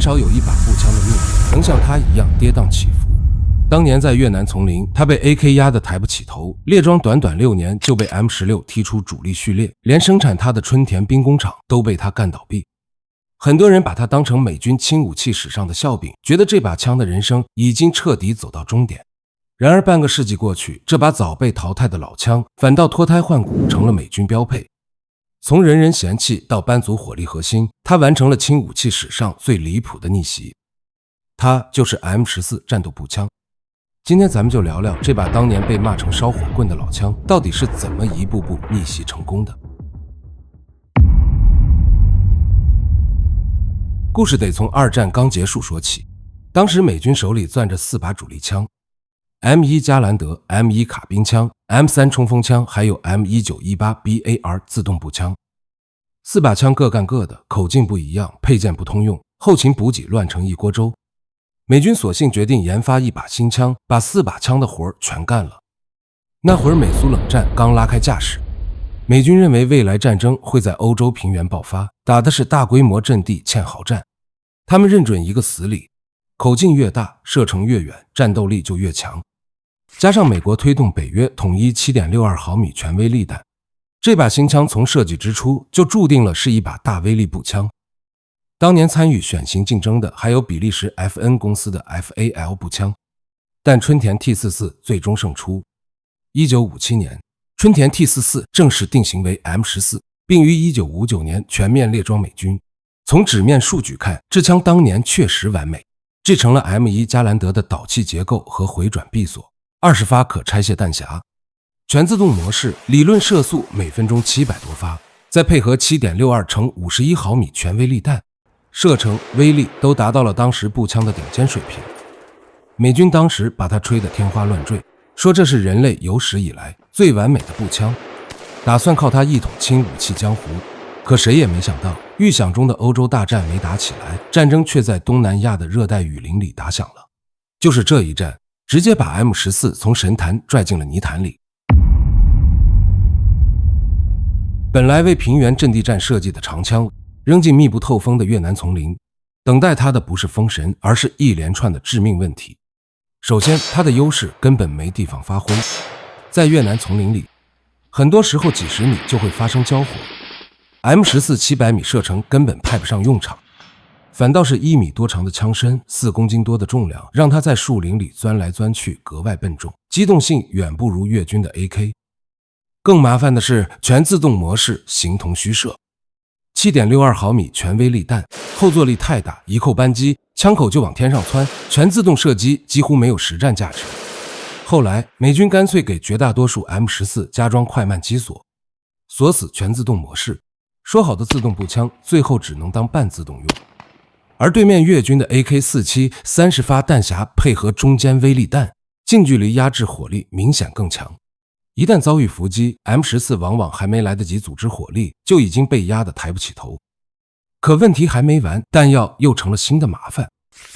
少有一把步槍的命運能像他一樣跌宕起伏。當年在越南叢林，他被 AK 壓得抬不起頭，列裝短短6年就被 M16 踢出主力序列，連生產他的春田兵工廠都被他幹倒閉。很多人把他當成美軍轻武器史上的笑柄，覺得這把槍的人生已經徹底走到終點。然而半個世紀過去，這把早被淘汰的老槍反倒脫胎換骨，成了美軍標配。從人人嫌棄到班族火力核心，他完成了輕武器史上最離譜的逆襲。他就是 M14 戰鬥步槍。今天咱們就聊聊這把當年被罵成燒火棍的老槍，到底是怎麼一步步逆襲成功的。故事得從二戰剛結束說起，當時美軍手裡攥着4把主力槍 ：M1 加蘭德、M1 卡賓槍、M3 衝鋒槍，還有 M1918 BAR 自動步槍。4把槍各幹各的，口徑不一樣，配件不通用，後勤補給亂成一鍋粥。美軍索性決定研發一把新槍，把4把槍的活全幹了。那會兒美蘇冷戰剛拉開架勢，美軍認為未來戰爭會在歐洲平原爆發，打的是大規模陣地堑壕戰。他們認準一個死理，口徑越大，射程越遠，戰鬥力就越強。加上美國推動北約統一 7.62 毫米全威力彈，這把新槍從設計之初就注定了是一把大威力步槍。當年參與選型競爭的還有比利時 FN 公司的 FAL 步槍，但春田 T44 最終勝出。1957年，春田 T44 正式定型為 M14， 並於1959年全面列裝美軍。從紙面數據看，這槍當年確實完美，製成了 M1 加蘭德的導氣結構和回轉閉鎖，20發可拆卸彈匣，全自動模式，理論射速每分鐘700多發，再配合 7.62 乘51毫米全威力彈，射程、威力都達到了当時步槍的頂尖水平。美軍當時把它吹得天花亂墜，說這是人類有史以來最完美的步槍，打算靠它一統輕武器江湖。可誰也沒想到，預想中的歐洲大戰沒打起來，戰爭卻在東南亞的熱帶雨林裡打響了。就是這一戰，直接把 M14 從神壇拽進了泥潭裡。本來為平原陣地戰設計的長槍，扔進密不透風的越南叢林，等待它的不是封神，而是一連串的致命問題。首先，它的優勢根本沒地方發揮。在越南叢林裡，很多時候幾十米就会發生交火， M14 700米射程根本派不上用场，反倒是1米多長的槍身，4公斤多的重量，讓它在樹林裡鑽來鑽去格外笨重，機动性遠不如越軍的 AK。更麻煩的是全自動模式形同虛設。7.62 毫米全威力彈，後坐力太大，一扣扳機，槍口就往天上竄，全自動射擊幾乎沒有實戰價值。後來美軍乾脆給絕大多數 M14 加裝快慢機鎖，鎖死全自動模式，說好的自動步槍最後只能當半自動用。而对面越軍的 AK47 30發彈匣配合中間威力彈，近距離壓制火力明顯更強。一旦遭遇伏擊， M14 往往還沒來得及組織火力，就已經被壓得抬不起頭。可問題還沒完，彈藥又成了新的麻煩。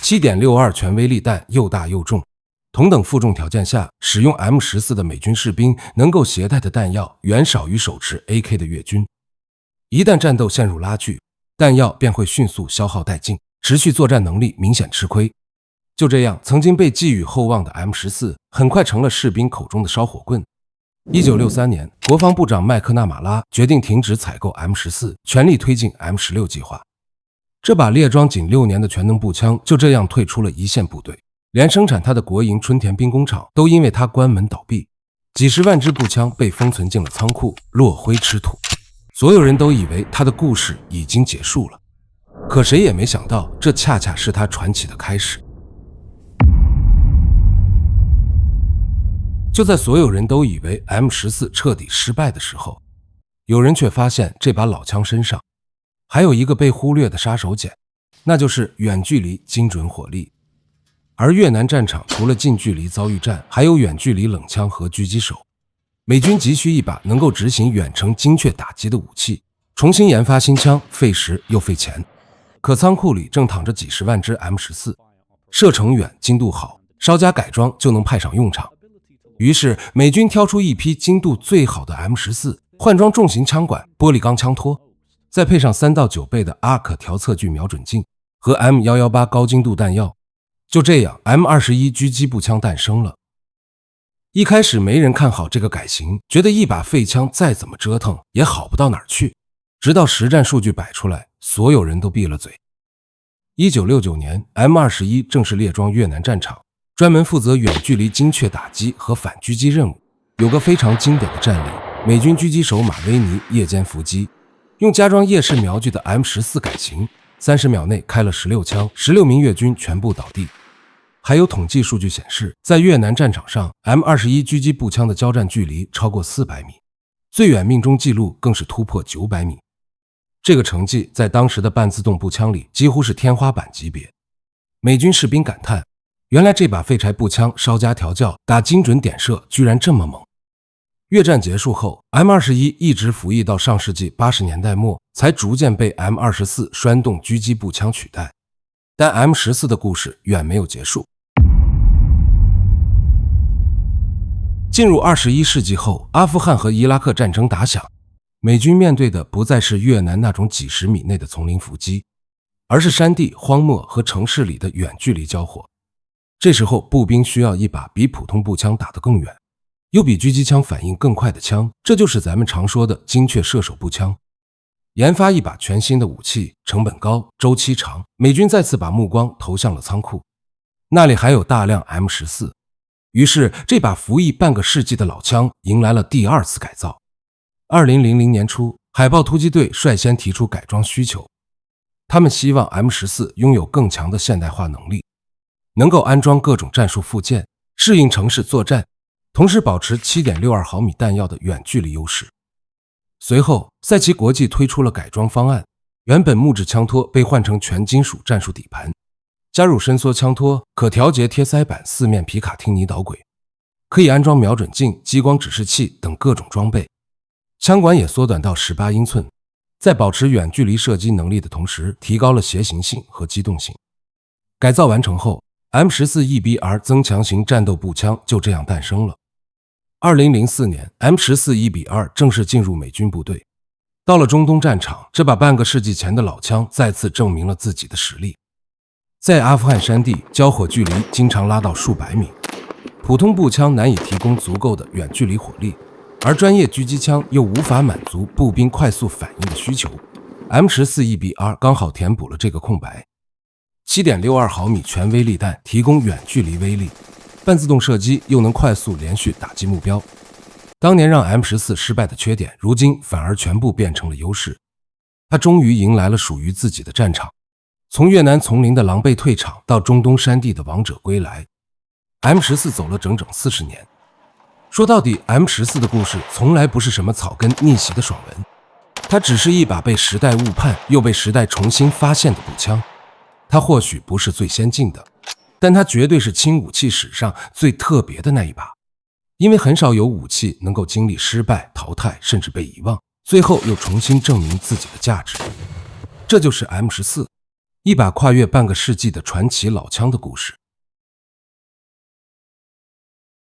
7.62 全威力彈又大又重，同等負重條件下，使用 M14 的美軍士兵能夠攜帶的彈藥遠少於手持 AK 的越軍。一旦戰鬥陷入拉鋸，彈藥便會迅速消耗殆盡，持續作戰能力明顯吃虧。就這樣，曾經被寄予厚望的 M14 很快成了士兵口中的燒火棍。1963年，國防部長麥克納馬拉決定停止採購 M14， 全力推進 M16 計劃。這把列裝僅6年的全能步槍就這樣退出了一線部隊，連生產它的國營春田兵工廠都因為它關門倒閉，幾十萬支步槍被封存進了倉庫，落灰吃土。所有人都以為他的故事已經結束了，可誰也沒想到，這恰恰是他傳奇的開始。就在所有人都以為 M14 徹底失敗的時候，有人卻發現這把老槍身上還有一個被忽略的殺手鐧，那就是遠距離精準火力。而越南戰場除了近距離遭遇戰，還有遠距離冷槍和狙擊手。美軍急需一把能夠執行遠程精確打擊的武器，重新研發新槍費時又費錢。可倉庫裡正躺着幾十萬支 M14， 射程遠，精度好，稍加改裝就能派上用場。於是美軍挑出一批精度最好的 M14， 換裝重型槍管、玻璃鋼槍托，再配上3到9倍的阿可調測距瞄準鏡和 M118 高精度彈藥。就這樣 M21 狙击步槍誕生了。一開始沒人看好這個改型，覺得一把廢槍再怎麼折騰也好不到哪兒去。直到實戰數據擺出來，所有人都閉了嘴。1969年 M21 正式列裝越南戰場，專門負責遠距離精確打擊和反狙擊任務。有個非常經典的戰例，美軍狙擊手馬威尼夜間伏擊，用加裝夜視瞄具的 M14 改型，30秒內開了16槍，16名越軍全部倒地。還有統計數據顯示，在越南戰場上 M21 狙擊步槍的交戰距離超過400米，最遠命中紀錄更是突破900米。這個成績在當時的半自動步槍裡幾乎是天花板級別。美軍士兵感嘆，原來這把廢柴步槍稍加調教，打精準點射居然這麼猛。越戰結束後 ，M21 一直服役到上世紀80年代末，才逐漸被 M24 栓動狙擊步槍取代。但 M14 的故事遠沒有結束。進入21世紀後，阿富汗和伊拉克戰爭打響，美軍面對的不再是越南那種幾十米內的叢林伏擊，而是山地、荒漠和城市裡的遠距離交火。這時候，步兵需要一把比普通步槍打得更遠，又比狙擊槍反應更快的槍，這就是咱們常說的精確射手步槍。研發一把全新的武器，成本高，周期長，美軍再次把目光投向了倉庫，那裡還有大量 M14。於是，這把服役半個世紀的老槍迎來了第二次改造。2000年初，海豹突擊隊率先提出改裝需求，他們希望 M14 擁有更強的現代化能力，能夠安裝各種戰術附件，適應城市作戰，同時保持 7.62 毫米彈藥的遠距離優勢。隨後，賽奇國際推出了改裝方案，原本木質槍托被換成全金屬戰術底盤，加入伸縮槍托、可調節貼塞板、4面皮卡汀尼導軌，可以安裝瞄準鏡、激光指示器等各種裝備。槍管也縮短到18英寸，在保持遠距離射擊能力的同時，提高了攜行性和機動性。改造完成後 ，M14EBR 增強型戰鬥步槍就這樣誕生了。2004年 ，M14EBR 正式進入美軍部隊。到了中東戰場，這把半個世紀前的老槍再次證明了自己的實力。在阿富汗山地，交火距離經常拉到數百米，普通步槍難以提供足夠的遠距離火力，而專業狙擊槍又無法滿足步兵快速反應的需求。M14EBR 剛好填補了這個空白。7.62 毫米全威力彈提供遠距離威力，半自動射擊又能快速連續打擊目標。當年讓 M14 失敗的缺點，如今反而全部變成了優勢。它終於迎來了屬於自己的戰場。從越南叢林的狼狽退場到中東山地的王者歸來， M14 走了整整40年。說到底 ，M14 的故事從來不是什麼草根逆襲的爽文，它只是一把被時代誤判又被時代重新發現的步槍。它或許不是最先進的，但它絕對是轻武器史上最特別的那一把，因為很少有武器能夠經歷失敗、淘汰甚至被遺忘，最後又重新證明自己的價值。這就是 M14。一把跨越半個世紀的傳奇老槍的故事。